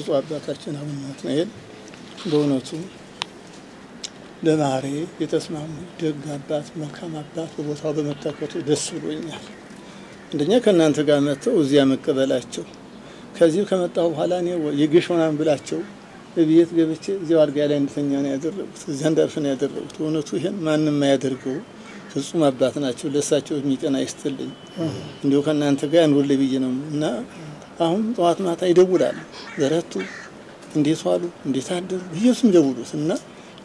ብፁዕ አባታችን አቡነ ናትናኤል በእውነቱ ለማሬ የተስማሙ ደግ አባት መልካም አባት በቦታው በመታከቱ ደስ ብሎኛል። እንደኛ ከናንተ ጋር መጥተው እዚያ መቀበላቸው ከዚህ ከመጣው በኋላ ነው የግሽውናን ብላቸው በቤት ገብቼ እዚያው አልጋ ላይ እንተኛ ነው ያደረጉት። እዚያ እንዳርፍ ነው ያደረጉት። እውነቱ ይሄን ማንንም ማያደርገው ፍጹም አባት ናቸው። ለሳቸው የሚቀና ይስተልኝ እንደው ከናንተ ጋር እንወል ብዬ ነው እና አሁን ጧት ማታ ይደውላሉ። በረቱ እንዴት ዋሉ እንዴት አደሩ ይየሱም ደውሉት እና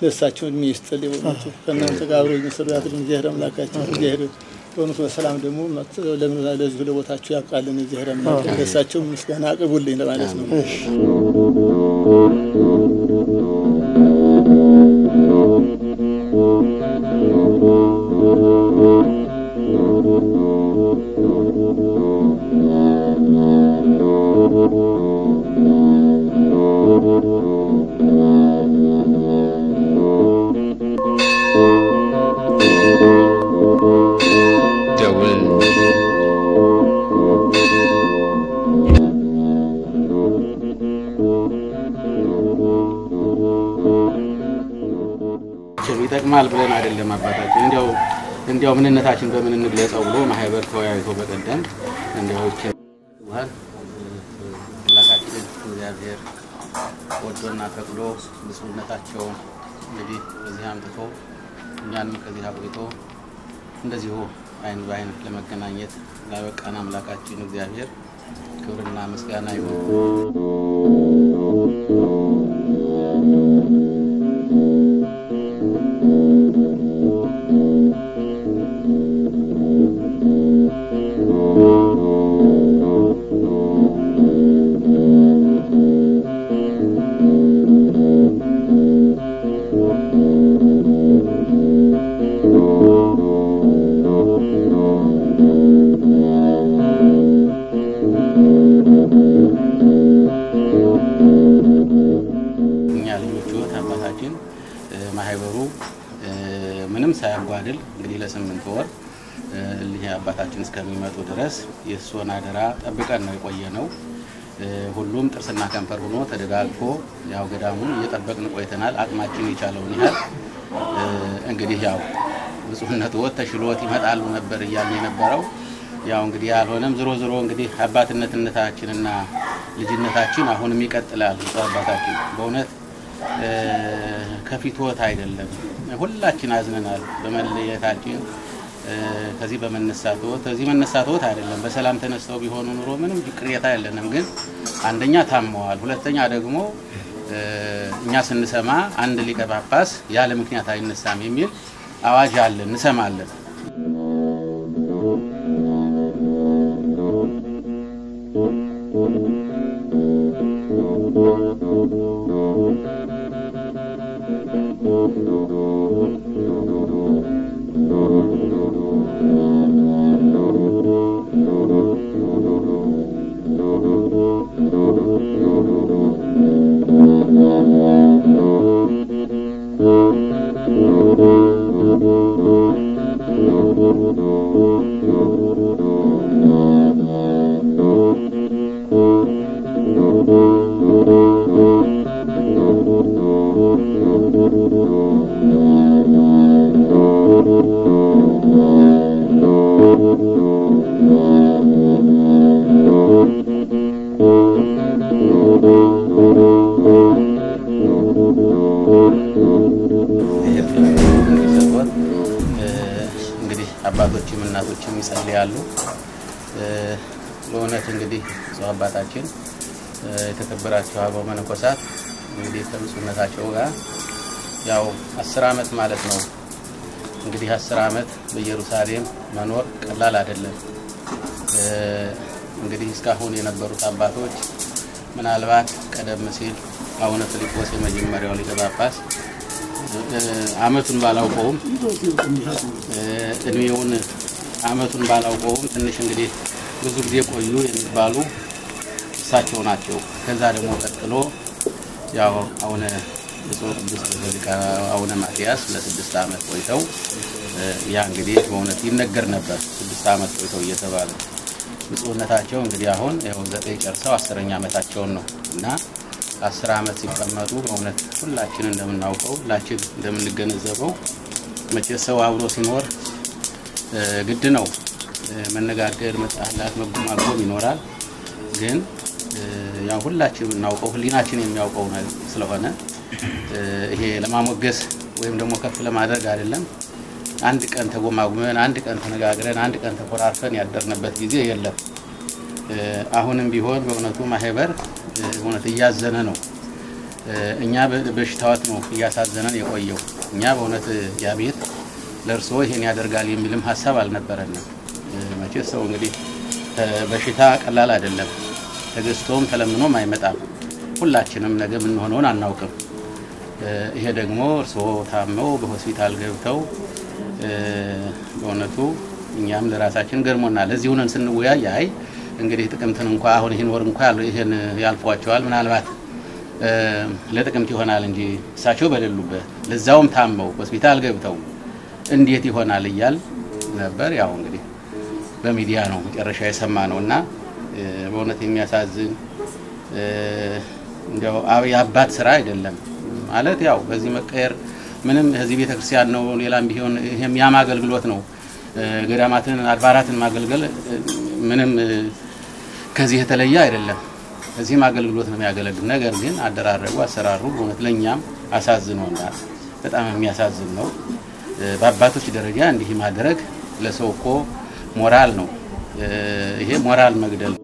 ለሳቸው የሚስተልኝ እውነቱ ከናንተ ጋር አብሮ የሚሰሩ ያድርግ እግዚአብሔር አምላካችን እግዚአብሔር በእውነቱ በሰላም ደግሞ ለምን ለዚህ ለቦታቸው ያቃልን እግዚአብሔር አምላክ ለሳቸው ምስጋና አቅርቡልኝ ለማለት ነው። ይጠቅማል ብለን አይደለም አባታችን እንዲያው ምንነታችን በምን እንግለጸው ብሎ ማህበር ተወያይቶ በቀደም እንዲያው ይችላል ለካችን እግዚአብሔር ወዶና ፈቅዶ ብፁዕነታቸው እንግዲህ እዚህ አምጥቶ እኛንም ከዚህ አብሪቶ እንደዚሁ አይን ባይን ለመገናኘት ላበቃን አምላካችን እግዚአብሔር ክብርና ምስጋና ይሁን። ማህበሩ ምንም ሳያጓድል እንግዲህ ለ8 ወር ለዚህ አባታችን እስከሚመጡ ድረስ የሱን አደራ ጠብቀን ነው የቆየነው። ሁሉም ጥርስና ከንፈር ሆኖ ተደጋግፎ ያው ገዳሙን እየጠበቅን ቆይተናል። አቅማችን የቻለውን ይላል እንግዲህ ያው ብፁዕነቱ ተሽሎት ይመጣሉ ነበር እያልን የነበረው ያው እንግዲህ ያልሆነም ዝሮ እንግዲህ አባትነታችንና ልጅነታችን አሁንም ይቀጥላል። አባታችን በእውነት ከፊቶት አይደለም ሁላችን አዝነናል በመለየታችን ከዚህ በመነሳቶት አይደለም በሰላም ተነስተው ቢሆኑ ኑሮ ምንም ቅሬታ የለንም። ግን አንደኛ ታመዋል፣ ሁለተኛ ደግሞ እኛ ስንሰማ አንድ ሊቀ ጳጳስ ያለ ምክንያት አይነሳም የሚል አዋጅ አለ እንሰማለን። አባቶችም እናቶችም ይጸልያሉ። ለእውነት እንግዲህ ሰው አባታችን የተከበራቸው አበው መነኮሳት እንግዲህ ከብፁዕነታቸው ጋር ያው 10 አመት ማለት ነው። እንግዲህ 10 አመት በኢየሩሳሌም መኖር ቀላል አይደለም። እንግዲህ እስካሁን የነበሩት አባቶች ምናልባት ቀደም ሲል አቡነ ፊልጶስ የመጀመሪያው ሊቀ ጳጳስ አመቱን ባላውቀውም እድሜውን አመቱን ባላውቀውም ትንሽ እንግዲህ ብዙ ጊዜ ቆዩ የሚባሉ እሳቸው ናቸው። ከዛ ደግሞ ቀጥሎ ያው አቡነ ማትያስ ለ6 አመት ቆይተው ያ እንግዲህ በእውነት ይነገር ነበር 6 አመት ቆይተው እየተባለ ብፁዕነታቸው እንግዲህ አሁን ያው 9 ጨርሰው 10ኛ አመታቸውን ነው እና 10 ዓመት ሲቀመጡ በእውነት ሁላችን እንደምናውቀው ሁላችን እንደምንገነዘበው መቼ ሰው አብሮ ሲኖር ግድ ነው መነጋገር መጣላት መጎማጎም ይኖራል ግን ያው ሁላችን እናውቀው ህሊናችን የሚያውቀው ነው ስለሆነ ይሄ ለማሞገስ ወይም ደግሞ ከፍ ለማድረግ አይደለም አንድ ቀን ተጎማጉመን አንድ ቀን ተነጋግረን አንድ ቀን ተቆራርፈን ያደርነበት ጊዜ የለም አሁንም ቢሆን በእውነቱ ማህበር በእውነት ያዘነ ነው እኛ በሽታዋት ነው ያሳዘነን የቆየው እኛ በእውነት ያቤት ለርሶ ይሄን ያደርጋል የሚልም ሐሳብ አልነበረንም መቼ ሰው እንግዲህ በሽታ ቀላል አይደለም ተገስቶም ተለምኖም አይመጣም ሁላችንም ነገ ምን ሆነውን አናውቅም ይሄ ደግሞ እርሶ ታመው በሆስፒታል ገብተው በእውነቱ እኛም ለራሳችን ገርሞናል ለዚህ ሆነን ስንወያይ አይ እንግዲህ ጥቅምትን እንኳን አሁን ይሄን ወር እንኳን ይሄን ያልፏቸዋል ምናልባት ለጥቅምት ይሆናል እንጂ እሳቸው በሌሉበት ለዛውም ታመው ሆስፒታል ገብተው እንዴት ይሆናል ይያል ነበር ያው እንግዲህ በሚዲያ ነው መጨረሻ የሰማነውና በእውነት የሚያሳዝን እንደው አባት ስራ አይደለም ማለት ያው በዚህ መቀየር ምንም እዚህ ቤተክርስቲያን ነው ሌላም ቢሆን ይሄም ያማ አገልግሎት ነው ገዳማትን አድባራትን ማገልገል ምንም ከዚህ የተለየ አይደለም እዚህ ማገልግሎት ነው የሚያገለግል ነገር ግን አደራረጉ አሰራሩ በእውነት ለኛም አሳዝኖናል በጣም የሚያሳዝን ነው በአባቶች ደረጃ እንዲህ ማድረግ ለሰውኮ ሞራል ነው ይሄ ሞራል መግደል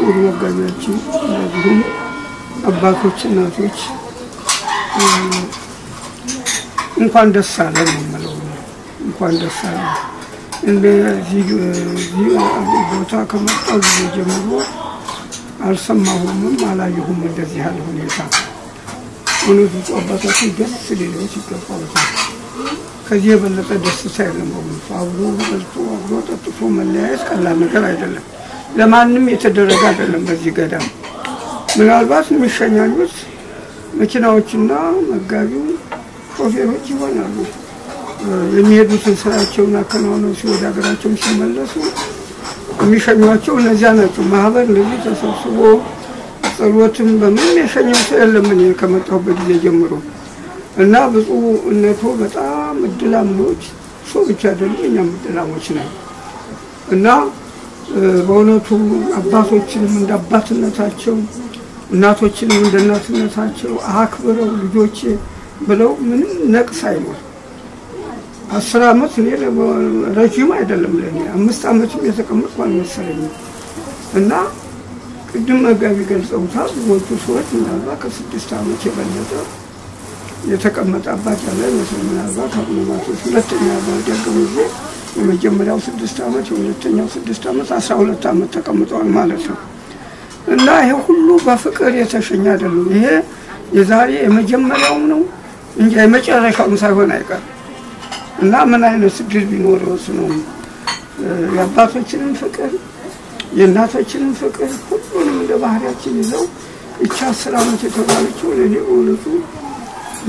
ወገኖቻችን እንደዚሁም አባቶች እናቶች እንኳን ደስ አለን ማለት ነው እንኳን ደስ አለን እንደዚህ ቦታ ከመጣው ጀምሮ አልሰማሁም አላየሁም እንደዚህ ያለ ሁኔታ ወንዱ አባታችን ደስ ሊለው ይገባል ከዚህ የበለጠ ደስታ የለም አብሮ በልቶ አብሮ ጠጥቶ መለያየት ቀላል ነገር አይደለም ለማንም የተደረገ አይደለም በዚህ ገዳም ምናልባት የሚሸኛኙት መኪናዎችና መጋቢው ሾፌሮች ይሆናሉ የሚሄዱትን ስራቸውን አከናውነው ሲወደ ሀገራቸው ሲመለሱ የሚሸኟቸው እነዚያ ናቸው ማህበር ለዚህ ተሰብስቦ ጸሎትን በምን የሸኘው ሰው የለም እኔ ከመጣሁበት ጊዜ ጀምሮ እና ብፁዕነቱ በጣም እድላሞች ሰው ብቻ አይደሉም እኛም እድላሞች ነን እና በእውነቱ አባቶችንም እንደ አባትነታቸው እናቶችንም እንደ እናትነታቸው አክብረው ልጆቼ ብለው ምንም ነቅስ አይኖር 10 ዓመት እኔ ረጅም አይደለም ለኔ 5 ዓመትም የተቀመጥኩ አልመሰለኝም እና ቅድም መጋቢ ገልጸውታል ብዙዎቹ ሰዎች ምናልባት ከ6 ዓመት የበለጠ የተቀመጠ አባት ያለ ምናልባት አብነማቶች ሁለተኛ ባደረገው ጊዜ የመጀመሪያው 6 ዓመት የሁለተኛው 6 ዓመት 12 ዓመት ተቀምጠዋል ማለት ነው እና ይሄ ሁሉ በፍቅር የተሸኘ አይደለም ይሄ የዛሬ የመጀመሪያው ነው እንጂ የመጨረሻው ሳይሆን አይቀር እና ምን አይነት ድል ቢኖረው ነው የአባቶችንን ፍቅር የእናቶችንን ፍቅር ሁሉንም እንደ ባህሪያችን ይዘው እቻ 10 ዓመት የተባለችው ለኔ ወለቱ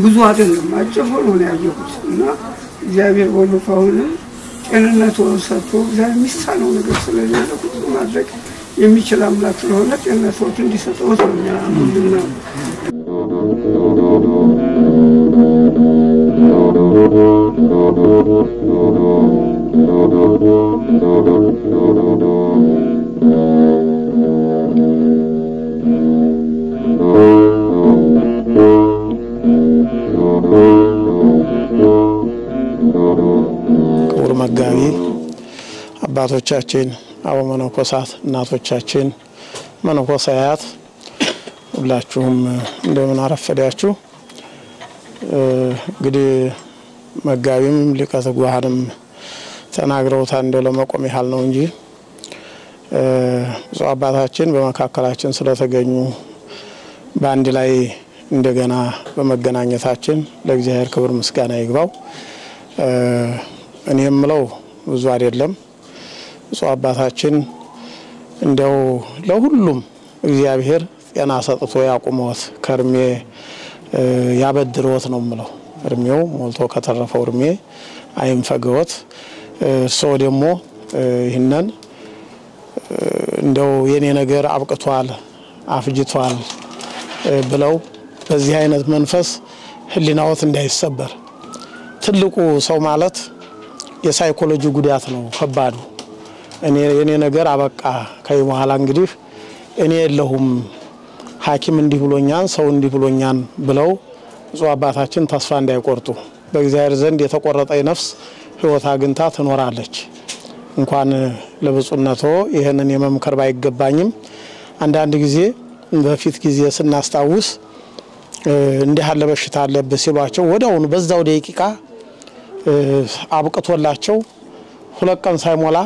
ብዙ አይደለም አጭር ሆኖ ነው ያየሁት እና እግዚአብሔር ወልፋውን ጤንነት ወሰጥቶ እግዚአብሔር የሚሳነው ነገር ስለሌለ ሁሉ ማድረግ የሚችል አምላክ ስለሆነ ጤንነቱን እንዲሰጠው ነው ያምንና ክቡር መጋቢ አባቶቻችን አበ መነኮሳት እናቶቻችን መነኮሳያት ሁላችሁም እንደምን አረፈዳችሁ እንግዲህ መጋቢም ሊቀ ትጉሃንም ተናግረውታል እንደው ለመቆም ይሃል ነው እንጂ ብዙ አባታችን በመካከላችን ስለተገኙ በአንድ ላይ እንደገና በመገናኘታችን ለእግዚአብሔር ክብር ምስጋና ይግባው እኔ የምለው ብዙ አይደለም ብፁዕ አባታችን እንደው ለሁሉም እግዚአብሔር ጤና ሰጥቶ ያቁመዎት ከርሜ ያበድሮት ነው የምለው እርሜው ሞልቶ ከተረፈው እርሜ አይንፈገዎት ሰው ደግሞ ይህንን እንደው የኔ ነገር አብቅቷል አፍጅቷል ብለው በዚህ አይነት መንፈስ ህሊናዎት እንዳይሰበር ትልቁ ሰው ማለት የሳይኮሎጂ ጉዳት ነው ከባዱ የኔ ነገር አበቃ ከይ በኋላ እንግዲህ እኔ የለሁም ሐኪም እንዲህ ብሎኛል ሰው እንዲህ ብሎኛል ብለው ብፁዕ አባታችን ተስፋ እንዳይቆርጡ በእግዚአብሔር ዘንድ የተቆረጠ ነፍስ ህይወት አግኝታ ትኖራለች እንኳን ለብፁዕነቶ ይሄንን የመምከር ባይገባኝም አንዳንድ ጊዜ በፊት ጊዜ ስናስታውስ እንዲህ ያለ በሽታ አለበት ሲሏቸው ወዲያውኑ በዛው ደቂቃ አብቅቶላቸው ሁለት ቀን ሳይሞላ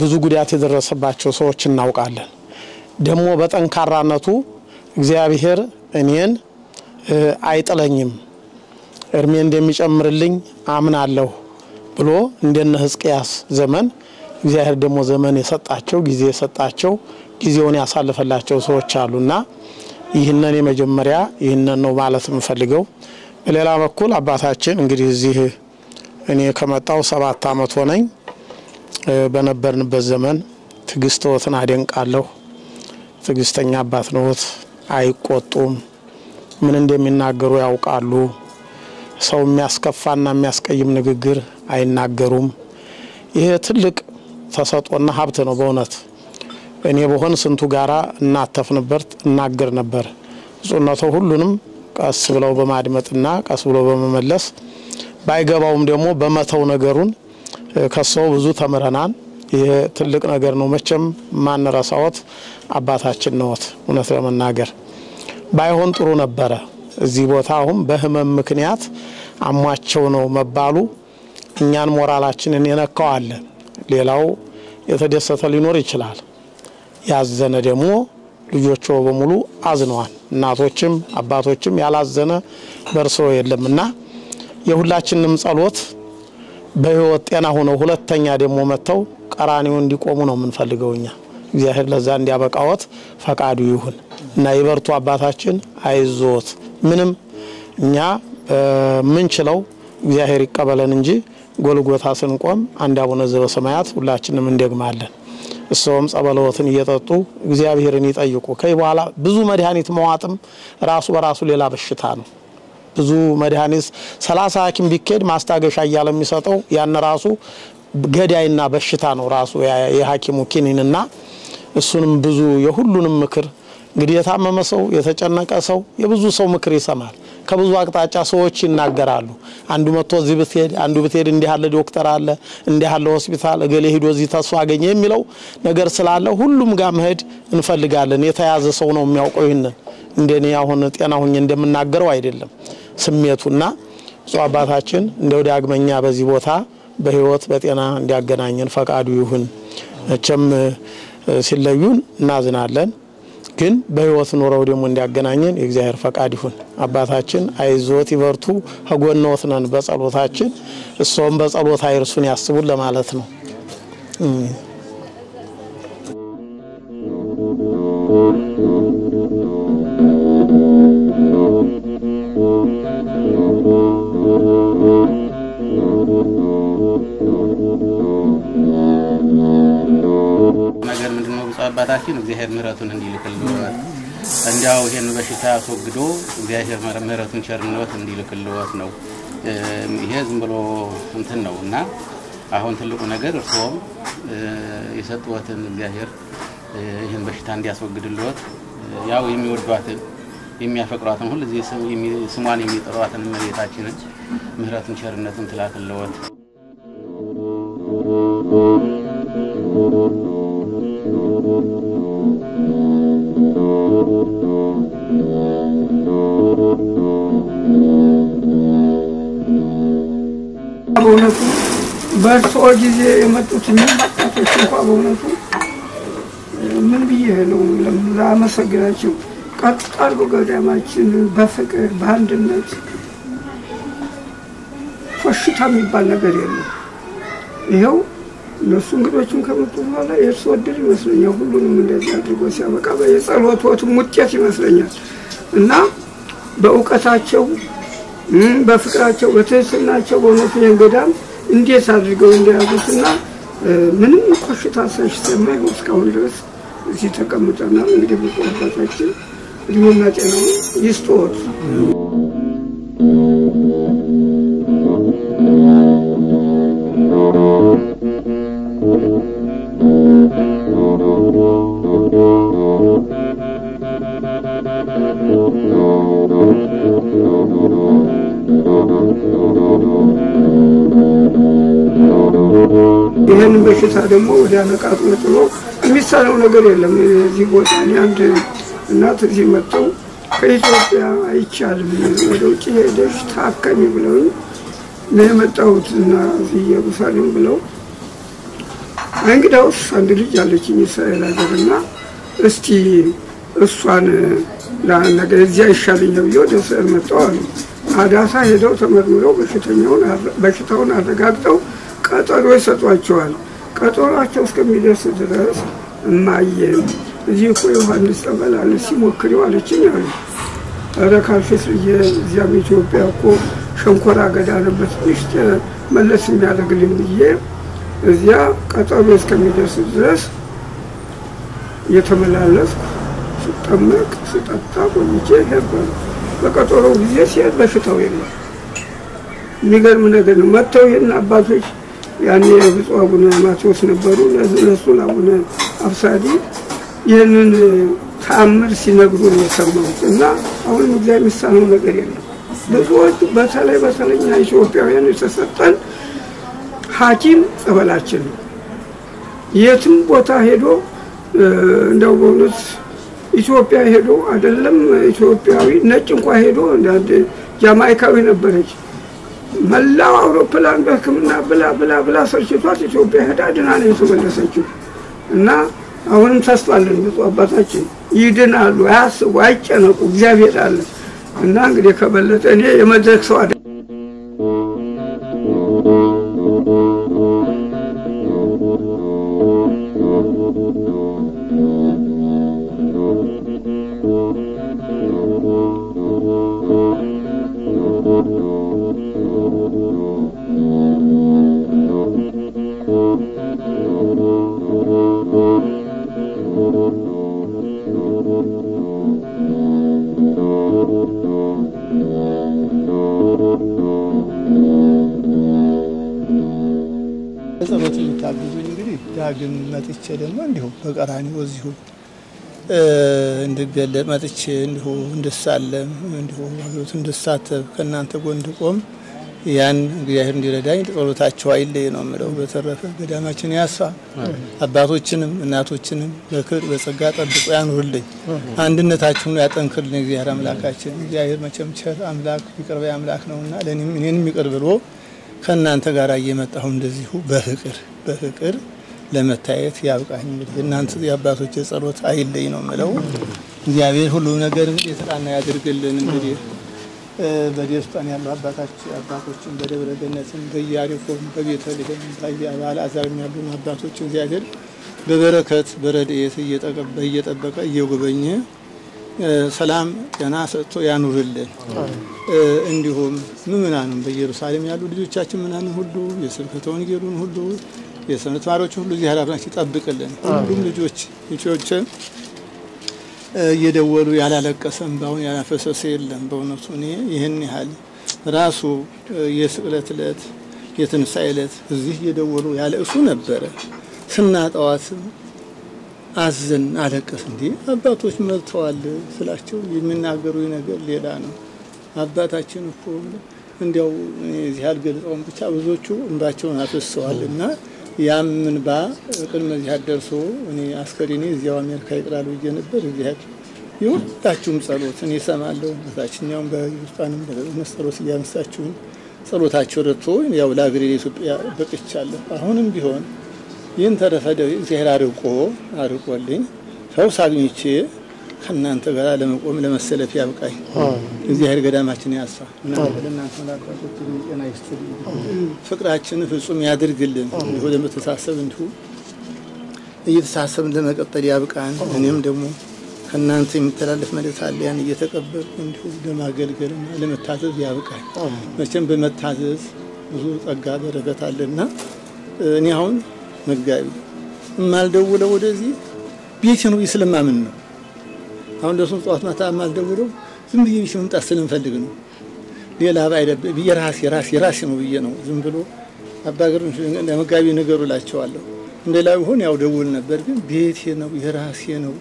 ብዙ ጉዳት የደረሰባቸው ሰዎች እናውቃለን ደሞ በጠንካራነቱ እግዚአብሔር እኔን አይጥለኝም እርሜ እንደሚጨምርልኝ አምናለሁ ብሎ እንደነ ሕዝቅያስ ዘመን እግዚአብሔር ደሞ ዘመን የሰጣቸው ጊዜ የሰጣቸው ጊዜውን ያሳልፈላቸው ሰዎች አሉና ይህንን የመጀመሪያ ይህንን ነው ማለት የምፈልገው በሌላ በኩል አባታችን እንግዲህ እዚህ እኔ ከመጣው 7 አመት ሆነኝ በነበርንበት ዘመን ትግስቶትን አደንቃለሁ ትግስተኛ አባት ነዎት አይቆጡም ምን እንደሚናገሩ ያውቃሉ ሰው የሚያስከፋና የሚያስቀይም ንግግር አይናገሩም ይሄ ትልቅ ተሰጥኦና ሀብት ነው በእውነት እኔ በሆን ስንቱ ጋራ እናተፍ ነበር እናገር ነበር ጾነቶ ሁሉንም ቀስ ብለው በማድመጥና ቀስ ብለው በመመለስ ባይገባውም ደግሞ በመተው ነገሩን ከሰው ብዙ ተመረናን ይሄ ትልቅ ነገር ነው መቼም ማንረሳዎት አባታችን ነዎት እውነት ለመናገር ባይሆን ጥሩ ነበር እዚህ ቦታውም በህመም ምክንያት አሟቸው ነው መባሉ እኛን ሞራላችንን የነካዋል ሌላው የተደሰተ ሊኖር ይችላል ያዘነ ደግሞ ልጆቹ በሙሉ አዝነዋል እናቶችም አባቶችም ያላዘነ በርሶ የለምና የሁላችንም ጸሎት በህይወት ጤና ሆነው ሁለተኛ ደግሞ መተው ቀራኒው እንዲቆሙ ነው የምንፈልገውኛ እግዚአብሔር ለዛ እንዲያበቃዎት ፈቃዱ ይሁን እና ይበርቱ አባታችን አይዞት ምንም እኛ ምን ችለው እግዚአብሔር ይቀበለን እንጂ ጎልጎታ ስንቆም አንድ አቡነ ዘበሰማያት ሁላችንም እንደግማለን እሶም ጸበለዎትን እየጠጡ እግዚአብሔርን ይጠይቁ ከይ በኋላ ብዙ መድኃኒት መዋጥም ራሱ በራሱ ሌላ በሽታ ነው ብዙ መድኃኒት 30 ሐኪም ቢከድ ማስታገሻ ያያለ የሚሰጠው ያን ራሱ ገዳይና በሽታ ነው ራሱ የሐኪሙ ኪኒንና እሱንም ብዙ የሁሉንም ምክር እንግዲህ የታመመ ሰው የተጨነቀ ሰው የብዙ ሰው ምክር ይሰማል ከብዙ አቅጣጫ ሰዎች ይናገራሉ አንዱ መጥቶ እዚህ ብትሄድ አንዱ ብትሄድ እንዲህ ያለ ዶክተር አለ እንዲህ ያለ ሆስፒታል እገሌ ሄዶ እዚህ ተስፋ አገኘ የሚለው ነገር ስላለ ሁሉም ጋር መሄድ እንፈልጋለን የተያዘ ሰው ነው የሚያውቀው ይሄንን እንደኔ አሁን ጤና ሆኜ እንደምናገረው አይደለም ስሜቱና ጿባታችን እንደው ዳግመኛ በዚህ ቦታ በህይወት በጤና እንዲያገናኘን ፈቃዱ ይሁን እቸም ሲለዩን እናዝናለን ግን በህይወት ኖረው ደግሞ እንዲያገናኘን የእግዚአብሔር ፈቃድ ይሁን አባታችን አይዞት ይበርቱ ሀጎነዎት ነን በጸሎታችን እሶም በጸሎት አይርሱን ያስቡን ለማለት ነው ነገር ምንድነው አባታችን እግዚአብሔር ምሕረቱን እንዲልክልዎት እንዲያው ይሄን በሽታ አስወግዶ እግዚአብሔር ምሕረቱን ቸርነቱን እንዲልክልዎት ነው ይሄ ዝም ብሎ እንትን ነውና አሁን ትልቁ ነገር እርሶም የሰጡዎትን እግዚአብሔር ይሄን በሽታ እንዲያስወግድልዎት ያው የሚወዷትን የሚያፈቅሯትን ሁሉ እዚህ ስሟን የሚጠሯትን መሬታችንን ምሕረቱን ቸርነቱን ትላክልዎት በእውነቱ በርሶ ጊዜ የመጡት ምንጣቶች እንኳን በእውነቱ ምን ብዬ ነው ለማመሰግናቸው ቀጥ አድርጎ ገዳማችን በፍቅር በአንድነት በሽታ የሚባል ነገር የለም። ይኸው እነሱ እንግዶችም ከመጡ በኋላ የእርሱ ዕድል ይመስለኛል ሁሉንም እንደዚህ አድርጎ ሲያበቃ የጸሎቶቱም ውጤት ይመስለኛል እና በእውቀታቸው በፍቅራቸው በትህትናቸው በእውነቱ የገዳም እንዴት አድርገው እንደያዙትና ምንም ኮሽታ ሳይሰማኝ እስካሁን ድረስ እዚህ ተቀምጠናል። እንግዲህ ብፁዕ አባታችን እድሜና ጤናውን ይስጥዎት። ይሄን በሽታ ደግሞ ወደ አነቃት ጥሎ የሚሳነው ነገር የለም። እዚህ ቦታ አንድ እናት እዚህ መጥተው ከኢትዮጵያ አይቻልም ወደ ውጭ ሄደሽ ታከሚ ብለውኝ ነው የመጣሁት እና እዚህ ኢየሩሳሌም ብለው እንግዳውስ አንድ ልጅ አለችኝ እስራኤል ሀገርና እስቲ እሷን ለነገ እዚያ ይሻለኝ ብዬ ወደ እስራኤል መጣሁ አሉ። አዳሳ ሄደው ተመርምረው በሽታውን አረጋግጠው ቀጠሮ ይሰጧቸዋል። ቀጠሯቸው እስከሚደርስ ድረስ እማዬ እዚህ እኮ ዮሐንስ ጸበል አለ ሲሞክሪው አለችኝ አሉ። ኧረ ካልሽስ ብዬ እዚያም ኢትዮጵያ እኮ ሸንኮራ አገዳ ነበር ትንሽ መለስ የሚያደርግልኝ ብዬ እዚያ ቀጠሮ እስከሚደርስ ድረስ እየተመላለስኩ ስጠመቅ ስጠጣ ቆይቼ ነበር። በቀጠሮው ጊዜ ሲሄድ በሽታው የለም። የሚገርም ነገር ነው። መጥተው ይሄን አባቶች ያኔ ብፁዕ አቡነ ማቴዎስ ነበሩ ለእነሱን አቡነ አብሳዲ ይህንን ተአምር ሲነግሩ ነው የሰማሁት እና አሁንም እግዚአብሔር የሚሳነው ነገር የለም። ብዙዎች በተለይ ኢትዮጵያውያን የተሰጠን ሐኪም ጸበላችን ነው። የትም ቦታ ሄዶ እንደው በእውነት ኢትዮጵያ ሄዶ አይደለም ኢትዮጵያዊ ነጭ እንኳን ሄዶ እንደ ጃማይካዊ ነበረች መላው አውሮፕላን በሕክምና ብላ ሰርችቷት ኢትዮጵያ ሄዳ ድና ነው የተመለሰችው እና አሁንም ተስፋ አለን። ብፁዕ አባታችን ይድናሉ፣ አያስቡ፣ አይጨነቁ፣ እግዚአብሔር አለ እና እንግዲህ ከበለጠ እኔ የመድረክ ሰው አይደለም። ጸሎት የምታግዙኝ እንግዲህ ዳግም መጥቼ ደግሞ እንዲሁ በቀራንዮ እዚሁ እንድገለጥ መጥቼ እንዲሁ እንድሳለም እንዲሁ አብሮት እንድሳተፍ ከእናንተ ጎን እንድቆም ያን እግዚአብሔር እንዲረዳኝ ጸሎታቸው አይለይ ነው የምለው። በተረፈ ገዳማችን ያሳ አባቶችንም እናቶችንም በክብር በጸጋ ጠብቆ ያኑርልኝ፣ አንድነታችሁን ያጠንክርልኝ እግዚአብሔር አምላካችን። እግዚአብሔር መቼም ቸር አምላክ ይቅር ባይ አምላክ ነውና እኔንም ይቅር ብሎ ከእናንተ ጋር እየመጣሁ እንደዚሁ በፍቅር ለመታየት ያብቃኝ። እንግዲህ እናንተ የአባቶች ጸሎት አይለይ ነው የምለው። እግዚአብሔር ሁሉ ነገር የተቃና ያድርግልን። እንግዲህ በደስታን ያሉ አባቶችን በደብረ ገነትም በኢያሪኮም በቤተልሔም በአልዓዛርም ያሉ አባቶች እግዚአብሔር በበረከት በረድኤት እየጠበቀ እየጎበኘ ሰላም ጤና ሰጥቶ ያኑርልን። እንዲሁም ምእመናንም በኢየሩሳሌም ያሉ ልጆቻችን ምናምን ሁሉ የስብከተ ወንጌሉን ሁሉ የሰንበት ተማሪዎች ሁሉ እዚህ ኃላፊነት ይጠብቅልን። ሁሉም ልጆች እየደወሉ ያላለቀሰ እንባውን ያላፈሰሰ የለም። በእውነቱ እኔ ይህን ያህል ራሱ የስቅለት ዕለት የትንሣኤ ዕለት እዚህ እየደወሉ ያለቅሱ ነበረ። ስናጠዋትም አዘን አለቀስ። እንዴ አባቶች መጥተዋል ስላቸው የሚናገሩ ነገር ሌላ ነው። አባታችን እኮ እንዲያው እዚህ አልገልጸውም ብቻ ብዙዎቹ እንባቸውን አፍስሰዋልና ያም እንባ ቅድመ እዚህ አደርሶ እኔ አስከሬኔ እዚያው አሜሪካ ይቅራሉ ብዬ ነበር። እግዚአብሔር የሁላችሁም ጸሎት እኔ እሰማለሁ። በታችኛውም በኢየሩሳሌም በመስጠሮስ እያነሳችሁ ጸሎታችሁ ረድቶ ያው ለአገሬ ኢትዮጵያ በቅቻለሁ። አሁንም ቢሆን ይህን ተረፈደ እግዚአብሔር አርቆልኝ ሰው ሳግኝቼ ከእናንተ ጋር ለመቆም ለመሰለፍ ያብቃኝ። እግዚአብሔር ገዳማችን ያሳ እና ለእናንተ ላባቶች ጤና ይስጥልኝ። ፍቅራችን ፍጹም ያድርግልን። እንዲሁ ለመተሳሰብ እንዲሁ እየተሳሰብን ለመቀጠል ያብቃን። እኔም ደግሞ ከእናንተ የሚተላለፍ መልእክት አለ ያን እየተቀበልኩ እንዲሁ ለማገልገልና ለመታዘዝ ያብቃኝ። መቼም በመታዘዝ ብዙ ጸጋ በረከት አለና እኔ አሁን መጋቢ የማልደውለው ወደዚህ ቤቴ ነው ስለማምን ነው። አሁን ለሱም ጧት ማታ የማልደውለው ዝም ብዬ ቤት መምጣት ስለምፈልግ ነው። ሌላ ባይደብ ራሴ ነው ብዬ ነው ዝም ብሎ አባገር ለመጋቢ ነገሩ ላቸዋለሁ። እንደላው ሆነ ያው ደውል ነበር ግን ቤቴ ነው የራሴ ነው።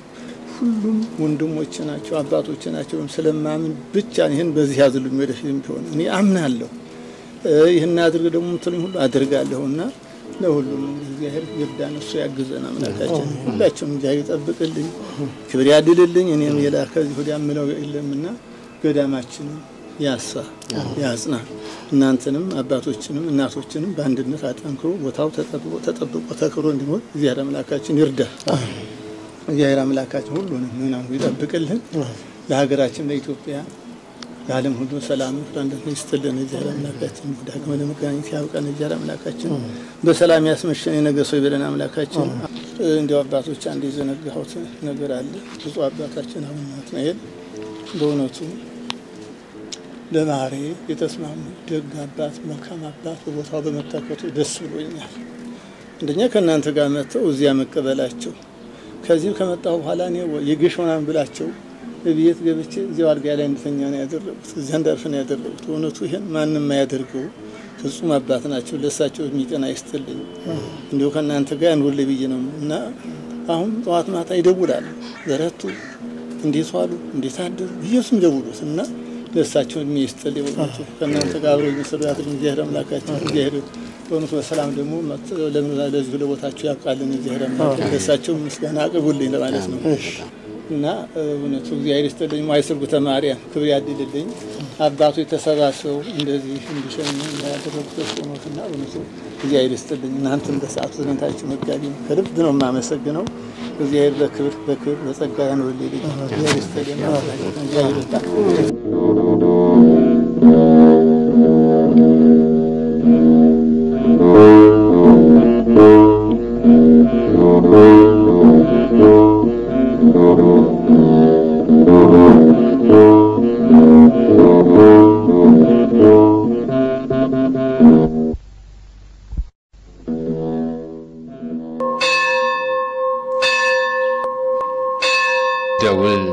ሁሉም ወንድሞቼ ናቸው አባቶቼ ናቸው ስለማምን ብቻ ይሄን በዚህ ያዝሉኝ ወደፊትም ቢሆን እኔ አምናለሁ። ይሄን አድርግ ደግሞ ምትሉኝ ሁሉ አድርጋለሁና ለሁሉም እግዚአብሔር ይርዳን እሱ ያግዘና አምላካችን ሁላችንም እግዚአብሔር ይጠብቅልኝ ክብር ያድልልኝ። እኔም ከዚህ ወዲያ ምለው የለምና ገዳማችን ያሳ ያጽና እናንተንም አባቶችንም እናቶችንም በአንድነት አጠንክሮ ቦታው ተጠብቆ ተከብሮ እንዲኖር እግዚአብሔር አምላካችን ይርዳ። እግዚአብሔር አምላካችን ሁሉንም ምናምን ይጠብቅልን። ለሀገራችን ለኢትዮጵያ ለዓለም ሁሉ ሰላም ፍራንደት ይስጥልን። እግዚአብሔር አምላካችን ዳግም ለመገናኘት ያብቃን። እግዚአብሔር አምላካችን በሰላም ያስመሸን የነገሰው ይበለን አምላካችን። እንዲያው አባቶች አንድ የዘነጋሁት ነገር አለ። ብፁዕ አባታችን አቡነ ናትናኤል በእውነቱ ለማሬ የተስማሙ ደግ አባት መልካም አባት በቦታው በመታከቱ ደስ ብሎኛል። እንደኛ ከእናንተ ጋር መጥተው እዚያ መቀበላቸው ከዚህ ከመጣው በኋላ ነው የግሾናን ብላቸው በቤት ገብቼ እዚያው አልጋ ላይ እንድተኛ ነው ያደረጉት። እዚያ እንዳርፍ ነው ያደረጉት። እውነቱ ይሄን ማንንም አያደርገው ፍጹም አባት ናቸው። ለሳቸው የሚጠና ይስጥልኝ። እንዲሁ ከእናንተ ጋር እንወል ብዬ ነው እና አሁን ጠዋት ማታ ይደውላሉ። ዘረቱ እንዴት ዋሉ እንዴት አደሩ ይየሱም ደውሉት እና ለሳቸው የሚስጥልኝ ወጣቱ ከእናንተ ጋር አብረው የሚሰሩ ያድርጉ። እግዚአብሔር አምላካችን እግዚአብሔር በእውነቱ በሰላም ደግሞ ለምን ለዚህ ለቦታቸው ያብቃልን። እግዚአብሔር አምላካችን ለሳቸው ምስጋና አቅርቡልኝ ለማለት ነው እና እውነቱ እግዚአብሔር ይስጥልኝ። ማይስርጉ ተማሪያ ክብር ያድልልኝ። አባቱ የተሰባሰቡ እንደዚህ እንዲሸኙ ያደረጉት ሆኖትና እውነቱ እግዚአብሔር ይስጥልኝ። እናንተም በሰዓቱ ዘንታችሁ መጋቢ ከልብ ነው የማመሰግነው። እግዚአብሔር በክብር በጸጋ ያኖርልኝ። እግዚአብሔር ይስጥልኝ። እግዚአብሔር ይስጥልኝ። ደውል